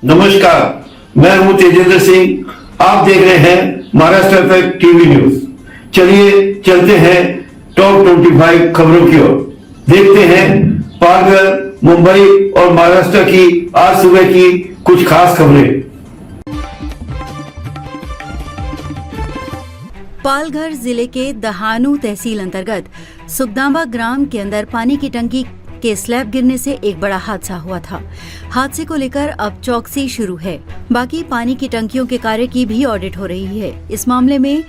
नमस्कार, मैं हूं तेजेंद्र सिंह। आप देख रहे हैं महाराष्ट्र इफेक्ट टीवी न्यूज। चलिए चलते हैं टॉप 25 खबरों की ओर। देखते हैं पालघर, मुंबई और महाराष्ट्र की आज सुबह की कुछ खास खबरें। पालघर जिले के दहानू तहसील अंतर्गत सुखदांबा ग्राम के अंदर पानी की टंकी के स्लैब गिरने से एक बड़ा हादसा हुआ था। हादसे को लेकर अब चौकसी शुरू है। बाकी पानी की टंकियों के कार्य की भी ऑडिट हो रही है। इस मामले में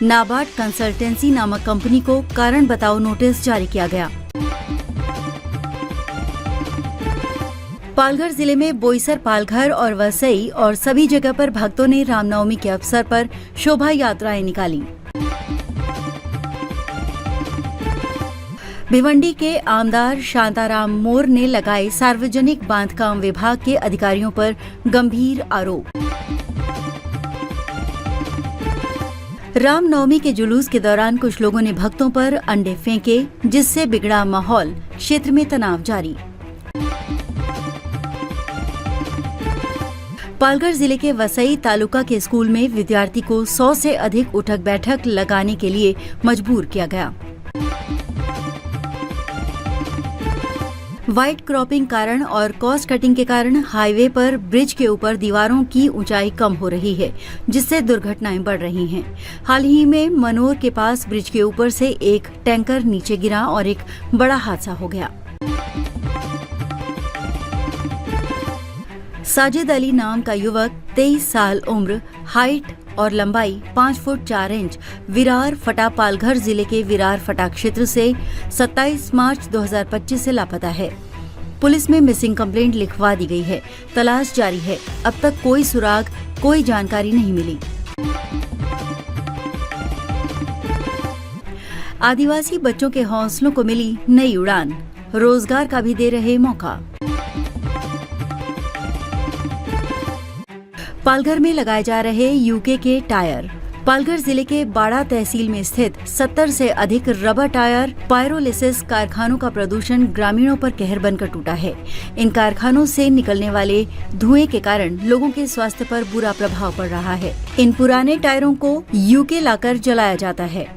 नाबार्ड कंसल्टेंसी नामक कंपनी को कारण बताओ नोटिस जारी किया गया। पालघर जिले में बोईसर, पालघर और वसई और सभी जगह पर भक्तों ने रामनवमी के अवसर पर शोभा यात्राएं निकाली। भिवंडी के आमदार शांताराम मोर ने लगाए सार्वजनिक बांधकाम विभाग के अधिकारियों पर गंभीर आरोप। रामनवमी के जुलूस के दौरान कुछ लोगों ने भक्तों पर अंडे फेंके, जिससे बिगड़ा माहौल, क्षेत्र में तनाव जारी। पालघर जिले के वसई तालुका के स्कूल में विद्यार्थी को 100 से अधिक उठक बैठक लगाने के लिए मजबूर किया गया। व्हाइट क्रॉपिंग कारण और कॉस्ट कटिंग के कारण हाईवे पर ब्रिज के ऊपर दीवारों की ऊंचाई कम हो रही है, जिससे दुर्घटनाएं बढ़ रही हैं। हाल ही में मनोर के पास ब्रिज के ऊपर से एक टैंकर नीचे गिरा और एक बड़ा हादसा हो गया। साजिद अली नाम का युवक 23 साल उम्र, हाइट और लंबाई 5 फुट 4 इंच, विरार फटा पालघर जिले के विरार फटा क्षेत्र से 27 मार्च 2025 से लापता है। पुलिस में मिसिंग कंप्लेंट लिखवा दी गई है। तलाश जारी है। अब तक कोई सुराग, कोई जानकारी नहीं मिली। आदिवासी बच्चों के हौसलों को मिली नई उड़ान, रोजगार का भी दे रहे मौका। पालघर में लगाए जा रहे यूके के टायर। पालघर जिले के बाड़ा तहसील में स्थित 70 से अधिक रबर टायर पायरोलिसिस कारखानों का प्रदूषण ग्रामीणों पर कहर बनकर टूटा है। इन कारखानों से निकलने वाले धुएं के कारण लोगों के स्वास्थ्य पर बुरा प्रभाव पड़ रहा है। इन पुराने टायरों को यूके लाकर जलाया जाता है।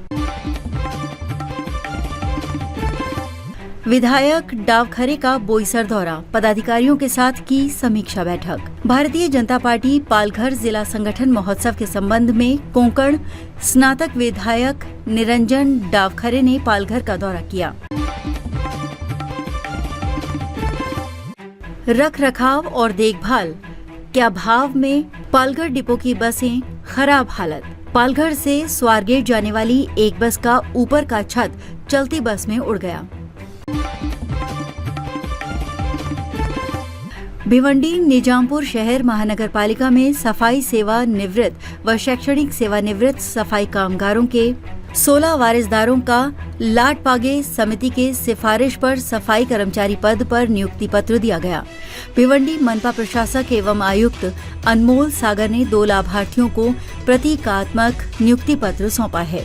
विधायक डावखरे का बोईसर दौरा, पदाधिकारियों के साथ की समीक्षा बैठक। भारतीय जनता पार्टी पालघर जिला संगठन महोत्सव के संबंध में कोंकण स्नातक विधायक निरंजन डावखरे ने पालघर का दौरा किया। रख रखाव और देखभाल के अभाव में पालघर डिपो की बसें खराब हालत। पालघर से स्वारगेट जाने वाली एक बस का ऊपर का छत चलती बस में उड़ गया। भिवंडी निजामपुर शहर महानगर पालिका में सफाई सेवा निवृत्त व शैक्षणिक सेवानिवृत्त सफाई कामगारों के 16 वारिसदारों का लाट पागे समिति के सिफारिश पर सफाई कर्मचारी पद पर नियुक्ति पत्र दिया गया। भिवंडी मनपा प्रशासक एवं आयुक्त अनमोल सागर ने 2 लाभार्थियों को प्रतीकात्मक नियुक्ति पत्र सौंपा है।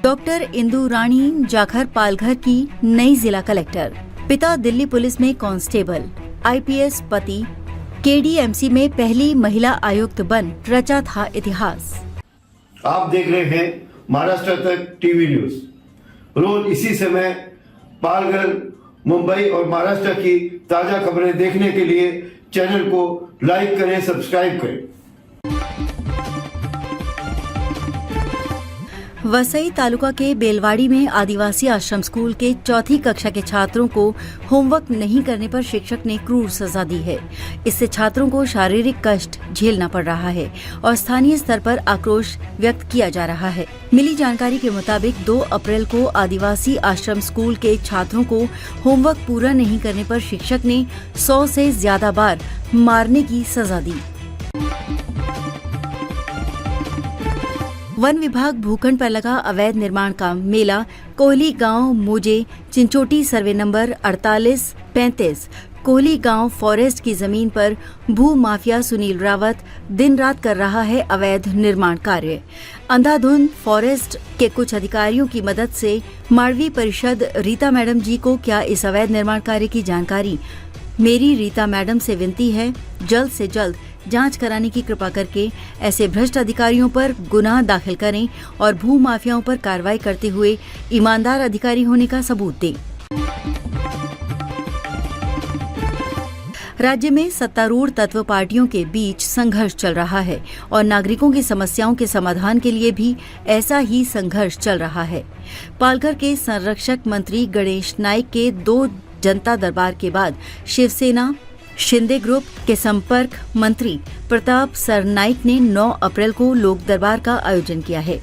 डॉक्टर इंदु रानी जाखर पालघर की नई जिला कलेक्टर। पिता दिल्ली पुलिस में कांस्टेबल, आईपीएस पति केडीएमसी में पहली महिला आयुक्त बन रचा था इतिहास। आप देख रहे हैं महाराष्ट्र तक टीवी न्यूज। रोज इसी समय पालघर, मुंबई और महाराष्ट्र की ताजा खबरें देखने के लिए चैनल को लाइक करें, सब्सक्राइब करें। वसई तालुका के बेलवाड़ी में आदिवासी आश्रम स्कूल के 4ठी कक्षा के छात्रों को होमवर्क नहीं करने पर शिक्षक ने क्रूर सजा दी है। इससे छात्रों को शारीरिक कष्ट झेलना पड़ रहा है और स्थानीय स्तर पर आक्रोश व्यक्त किया जा रहा है। मिली जानकारी के मुताबिक 2 अप्रैल को आदिवासी आश्रम स्कूल के छात्रों को होमवर्क पूरा नहीं करने पर शिक्षक ने 100 से ज्यादा बार मारने की सजा दी। वन विभाग भूखंड पर लगा अवैध निर्माण का मेला कोहली गांव मोजे चिंचोटी सर्वे नंबर 48-35 कोहली गांव फॉरेस्ट की जमीन पर भू माफिया सुनील रावत दिन रात कर रहा है अवैध निर्माण कार्य। अंधाधुंध फॉरेस्ट के कुछ अधिकारियों की मदद से माड़वी परिषद रीता मैडम जी को क्या इस अवैध निर्माण कार्य की जानकारी? मेरी रीता मैडम से विनती है, जल्द से जल्द जांच कराने की कृपा करके ऐसे भ्रष्ट अधिकारियों पर गुनाह दाखिल करें और भू माफियाओं पर कार्रवाई करते हुए ईमानदार अधिकारी होने का सबूत दें। राज्य में सत्तारूढ़ तत्व पार्टियों के बीच संघर्ष चल रहा है और नागरिकों की समस्याओं के समाधान के लिए भी ऐसा ही संघर्ष चल रहा है। पालघर के संरक्षक मंत्री गणेश नाइक के 2 जनता दरबार के बाद शिवसेना शिंदे ग्रुप के संपर्क मंत्री प्रताप सरनाइक ने 9 अप्रैल को लोक दरबार का आयोजन किया है।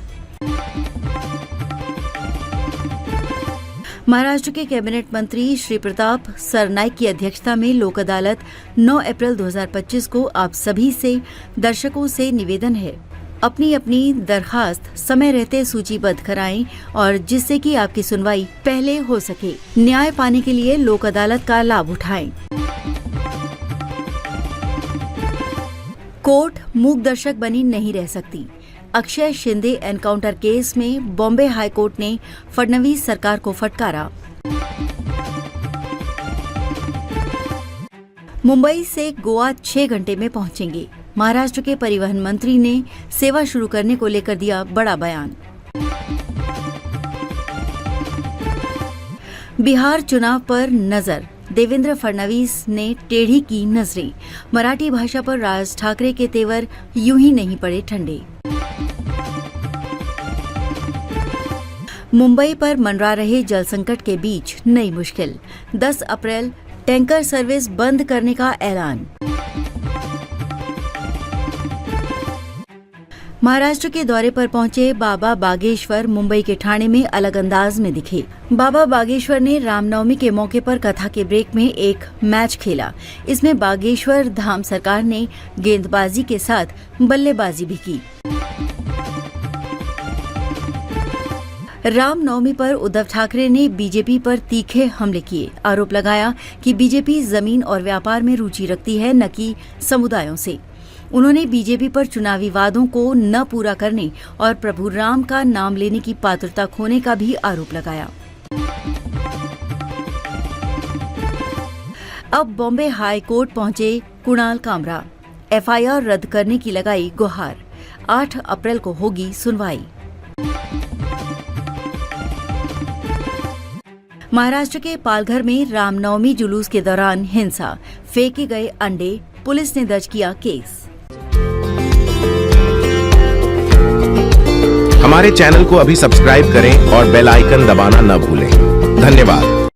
महाराष्ट्र के कैबिनेट मंत्री श्री प्रताप सरनाइक की अध्यक्षता में लोक अदालत 9 अप्रैल 2025 को आप सभी से दर्शकों से निवेदन है, अपनी अपनी दरखास्त समय रहते सूचीबद्ध कराएं और जिससे कि आपकी सुनवाई पहले हो सके। न्याय पाने के लिए लोक अदालत का लाभ उठाएं। कोर्ट मूक दर्शक बनी नहीं रह सकती। अक्षय शिंदे एनकाउंटर केस में बॉम्बे हाई कोर्ट ने फडणवीस सरकार को फटकारा। मुंबई से गोवा 6 घंटे में पहुंचेंगे। महाराष्ट्र के परिवहन मंत्री ने सेवा शुरू करने को लेकर दिया बड़ा बयान। बिहार चुनाव पर नजर, देवेंद्र फडणवीस ने टेढ़ी की नजरें। मराठी भाषा पर राज ठाकरे के तेवर यूं ही नहीं पड़े ठंडे। मुंबई पर मंडरा रहे जल संकट के बीच नई मुश्किल, 10 अप्रैल टैंकर सर्विस बंद करने का ऐलान। महाराष्ट्र के दौरे पर पहुंचे बाबा बागेश्वर मुंबई के ठाणे में अलग अंदाज में दिखे। बाबा बागेश्वर ने रामनवमी के मौके पर कथा के ब्रेक में एक मैच खेला। इसमें बागेश्वर धाम सरकार ने गेंदबाजी के साथ बल्लेबाजी भी की। रामनवमी पर उद्धव ठाकरे ने बीजेपी पर तीखे हमले किए। आरोप लगाया कि बीजेपी जमीन और व्यापार में रुचि रखती है, न कि समुदायों से। उन्होंने बीजेपी पर चुनावी वादों को न पूरा करने और प्रभु राम का नाम लेने की पात्रता खोने का भी आरोप लगाया। अब बॉम्बे हाई कोर्ट पहुंचे कुणाल कामरा। एफआईआर रद्द करने की लगाई गुहार। 8 अप्रैल को होगी सुनवाई। महाराष्ट्र के पालघर में रामनवमी जुलूस के दौरान हिंसा, फेंके गए अंडे, पुलिस ने दर्ज किया केस। हमारे चैनल को अभी सब्सक्राइब करें और बेल आइकन दबाना न भूलें। धन्यवाद।